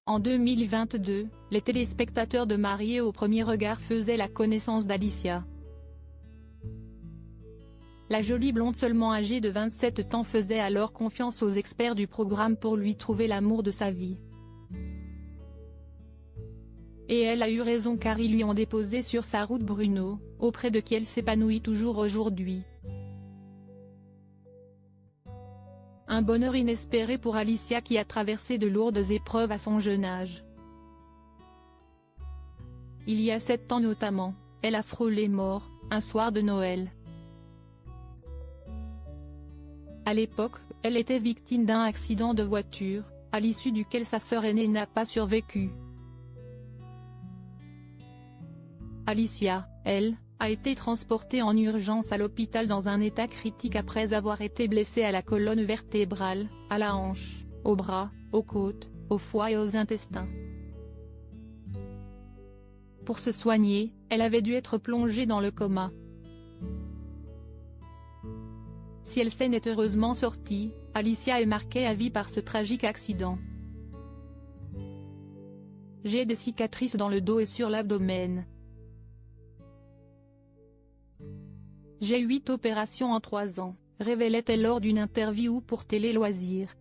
En 2022, les téléspectateurs de Mariés au premier regard faisaient la connaissance d'Alicia. La jolie blonde seulement âgée de 27 ans faisait alors confiance aux experts du programme pour lui trouver l'amour de sa vie. Et elle a eu raison car ils lui ont déposé sur sa route Bruno, auprès de qui elle s'épanouit toujours aujourd'hui. Un bonheur inespéré pour Alicia qui a traversé de lourdes épreuves à son jeune âge. Il y a 7 ans notamment, elle a frôlé mort, un soir de Noël. À l'époque, elle était victime d'un accident de voiture, à l'issue duquel sa sœur aînée n'a pas survécu. Alicia, elle, a été transportée en urgence à l'hôpital dans un état critique après avoir été blessée à la colonne vertébrale, à la hanche, au bras, aux côtes, au foie et aux intestins. Pour se soigner, elle avait dû être plongée dans le coma. Si elle s'en est heureusement sortie, Alicia est marquée à vie par ce tragique accident. J'ai des cicatrices dans le dos et sur l'abdomen. J'ai 8 opérations en 3 ans, révélait-elle lors d'une interview pour Télé Loisirs.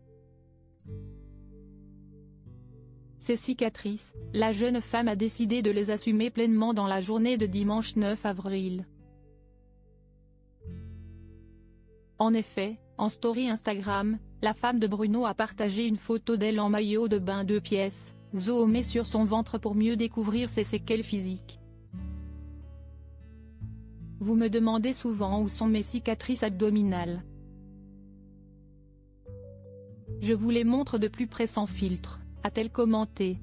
Ces cicatrices, la jeune femme a décidé de les assumer pleinement dans la journée de dimanche 9 avril. En effet, en story Instagram, la femme de Bruno a partagé une photo d'elle en maillot de bain 2 pièces, zoomée sur son ventre pour mieux découvrir ses séquelles physiques. Vous me demandez souvent où sont mes cicatrices abdominales. Je vous les montre de plus près sans filtre, a-t-elle commenté.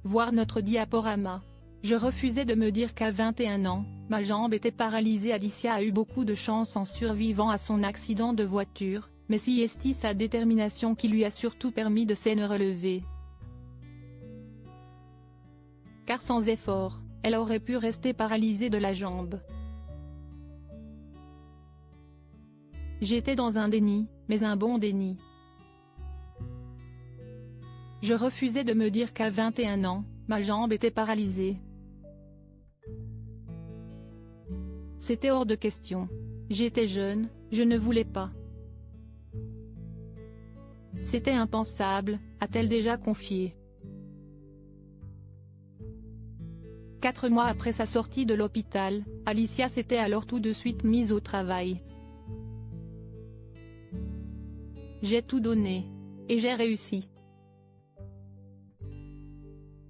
Voir notre diaporama. Je refusais de me dire qu'à 21 ans, ma jambe était paralysée. Alicia a eu beaucoup de chance en survivant à son accident de voiture, mais si est sa détermination qui lui a surtout permis de s'en relever. Car sans effort, elle aurait pu rester paralysée de la jambe. J'étais dans un déni, mais un bon déni. Je refusais de me dire qu'à 21 ans, ma jambe était paralysée. C'était hors de question. J'étais jeune, je ne voulais pas. C'était impensable, a-t-elle déjà confié. 4 mois après sa sortie de l'hôpital, Alicia s'était alors tout de suite mise au travail. J'ai tout donné. Et j'ai réussi.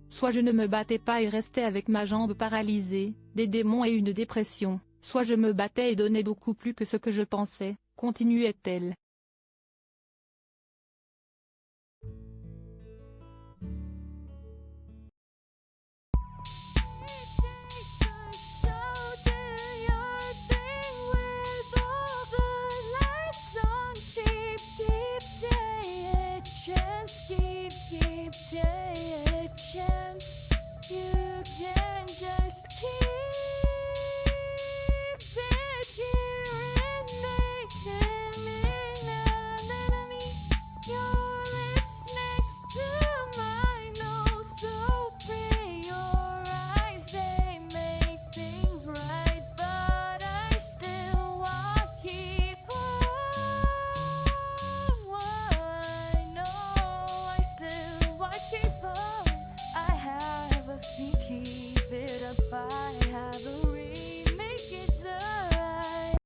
Soit je ne me battais pas et restais avec ma jambe paralysée, des démons et une dépression, soit je me battais et donnais beaucoup plus que ce que je pensais, continuait-elle.